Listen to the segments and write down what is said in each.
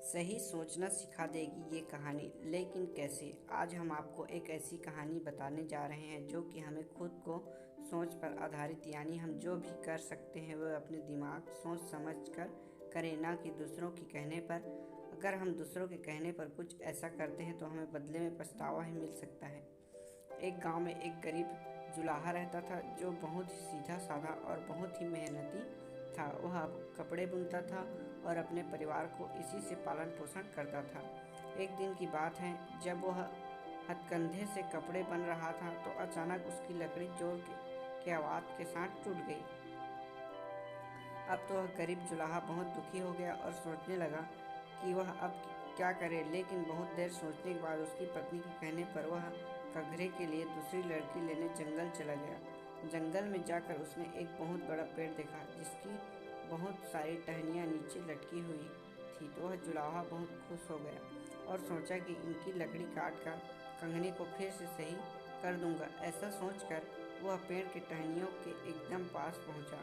सही सोचना सिखा देगी ये कहानी, लेकिन कैसे? आज हम आपको एक ऐसी कहानी बताने जा रहे हैं जो कि हमें खुद को सोच पर आधारित, यानी हम जो भी कर सकते हैं वह अपने दिमाग सोच समझ कर करें, ना कि दूसरों के कहने पर। अगर हम दूसरों के कहने पर कुछ ऐसा करते हैं तो हमें बदले में पछतावा ही मिल सकता है। एक गांव में एक गरीब जुलाहा रहता था जो बहुत ही सीधा साधा और बहुत ही मेहनती था। वह कपड़े बुनता था और अपने परिवार को इसी से पालन पोषण करता था। एक दिन की बात है, जब वह हथकंधे से कपड़े बन रहा था तो अचानक उसकी लकड़ी जोर के आवाज़ के साथ टूट गई। अब तो वह गरीब जुलाहा बहुत दुखी हो गया और सोचने लगा कि वह अब क्या करे, लेकिन बहुत देर सोचने के बाद उसकी पत्नी के कहने पर वह कगरे के लिए दूसरी लड़की लेने जंगल चला गया। जंगल में जाकर उसने एक बहुत बड़ा पेड़ देखा जिसकी बहुत सारी टहनियाँ नीचे लटकी हुई थी। तो वह जुलाहा बहुत खुश हो गया और सोचा कि इनकी लकड़ी काट कर कंगने को फिर से सही कर दूंगा। ऐसा सोचकर वह पेड़ के टहनियों के एकदम पास पहुंचा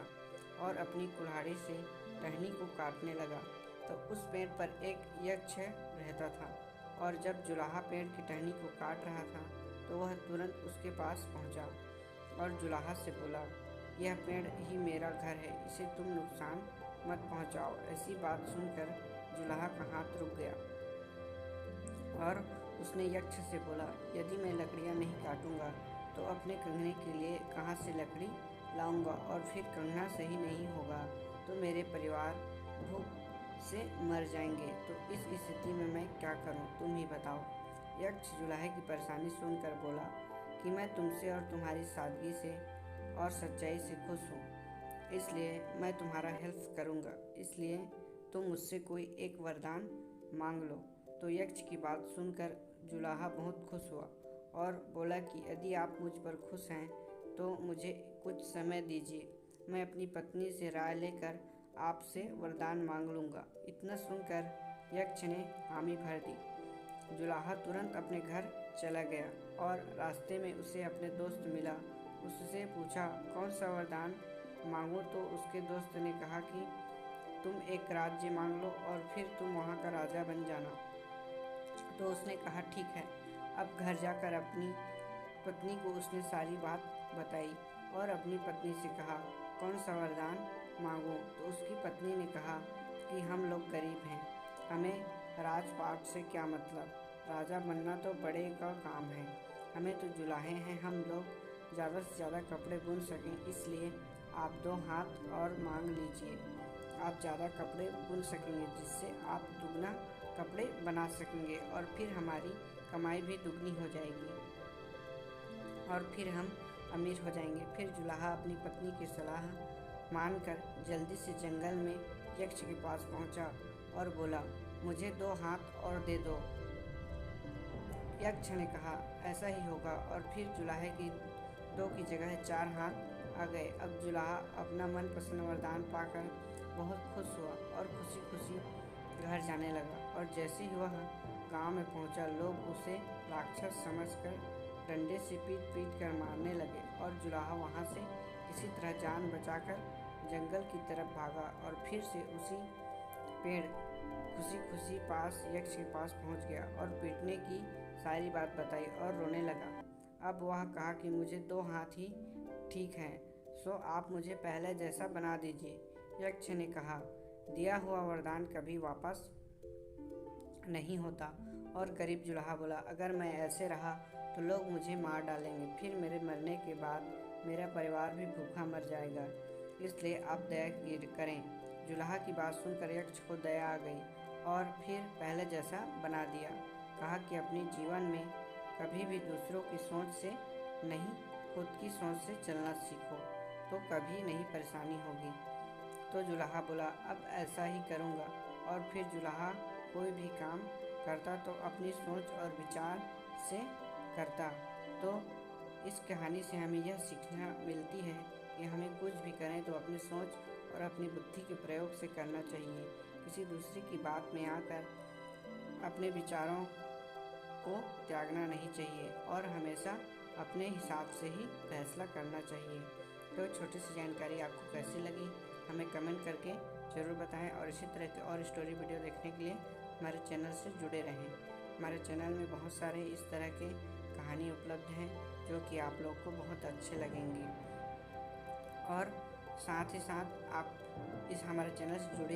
और अपनी कुल्हाड़ी से टहनी को काटने लगा। तो उस पेड़ पर एक यक्ष रहता था और जब जुलाहा पेड़ की टहनी को काट रहा था तो वह तुरंत उसके पास पहुंचा और जुलाहा से बोला, यह पेड़ ही मेरा घर है, इसे तुम नुकसान मत पहुंचाओ। ऐसी बात सुनकर जुलाहा का हाथ रुक गया और उसने यक्ष से बोला, यदि मैं लकड़ियां नहीं काटूंगा तो अपने कंगने के लिए कहाँ से लकड़ी लाऊंगा, और फिर कंगना सही नहीं होगा तो मेरे परिवार भूख से मर जाएंगे। तो इस स्थिति में मैं क्या करूं, तुम ही बताओ। यक्ष जुलाहे की परेशानी सुनकर बोला कि मैं तुमसे और तुम्हारी सादगी से और सच्चाई से खुश हूँ, इसलिए मैं तुम्हारा हेल्प करूँगा। इसलिए तुम मुझसे कोई एक वरदान मांग लो। तो यक्ष की बात सुनकर जुलाहा बहुत खुश हुआ और बोला कि यदि आप मुझ पर खुश हैं तो मुझे कुछ समय दीजिए, मैं अपनी पत्नी से राय लेकर आपसे वरदान मांग लूँगा। इतना सुनकर यक्ष ने हामी भर दी। जुलाहा तुरंत अपने घर चला गया और रास्ते में उसे अपने दोस्त मिला। उससे पूछा कौन सा वरदान मांगूं, तो उसके दोस्त ने कहा कि तुम एक राज्य मांग लो और फिर तुम वहाँ का राजा बन जाना। तो उसने कहा ठीक है। अब घर जाकर अपनी पत्नी को उसने सारी बात बताई और अपनी पत्नी से कहा कौन सा वरदान मांगूं। तो उसकी पत्नी ने कहा कि हम लोग गरीब हैं, हमें राजपाट से क्या मतलब, राजा बनना तो बड़े का काम है, हमें तो जुलाहे हैं, हम लोग ज़्यादा से ज़्यादा कपड़े बुन सकें, इसलिए आप 2 हाथ और मांग लीजिए। आप ज़्यादा कपड़े बुन सकेंगे जिससे आप दुगना कपड़े बना सकेंगे और फिर हमारी कमाई भी दुगनी हो जाएगी और फिर हम अमीर हो जाएंगे। फिर जुलाहा अपनी पत्नी की सलाह मानकर जल्दी से जंगल में यक्ष के पास पहुंचा और बोला, मुझे 2 हाथ और दे दो। यक्ष ने कहा ऐसा ही होगा और फिर जुलाहे की 2 की जगह 4 हाथ आ गए। अब जुलाहा अपना मनपसंद वरदान पाकर बहुत खुश हुआ और खुशी खुशी घर जाने लगा। और जैसे ही वह गांव में पहुंचा, लोग उसे राक्षस समझकर डंडे से पीट पीट कर मारने लगे और जुलाहा वहां से किसी तरह जान बचाकर जंगल की तरफ भागा और फिर से उसी पेड़ खुशी खुशी पास यक्ष के पास पहुंच गया और पीटने की सारी बात बताई और रोने लगा। अब वह कहा कि मुझे 2 हाथ ही ठीक हैं, सो आप मुझे पहले जैसा बना दीजिए। यक्ष ने कहा, दिया हुआ वरदान कभी वापस नहीं होता। और गरीब जुलाहा बोला, अगर मैं ऐसे रहा तो लोग मुझे मार डालेंगे, फिर मेरे मरने के बाद मेरा परिवार भी भूखा मर जाएगा, इसलिए आप दया करें। जुलाहा की बात सुनकर यक्ष को दया आ गई और फिर पहले जैसा बना दिया। कहा कि अपने जीवन में कभी भी दूसरों की सोच से नहीं, खुद की सोच से चलना सीखो तो कभी नहीं परेशानी होगी। तो जुलाहा बोला, अब ऐसा ही करूँगा। और फिर जुलाहा कोई भी काम करता तो अपनी सोच और विचार से करता। तो इस कहानी से हमें यह सीखना मिलती है कि हमें कुछ भी करें तो अपनी सोच और अपनी बुद्धि के प्रयोग से करना चाहिए। किसी दूसरे की बात में आकर अपने विचारों को त्यागना नहीं चाहिए और हमेशा अपने हिसाब से ही फैसला करना चाहिए। तो छोटी सी जानकारी आपको कैसी लगी हमें कमेंट करके ज़रूर बताएं और इसी तरह के और स्टोरी वीडियो देखने के लिए हमारे चैनल से जुड़े रहें। हमारे चैनल में बहुत सारे इस तरह के कहानी उपलब्ध हैं जो कि आप लोग को बहुत अच्छे लगेंगे। और साथ ही साथ आप इस हमारे चैनल से जुड़े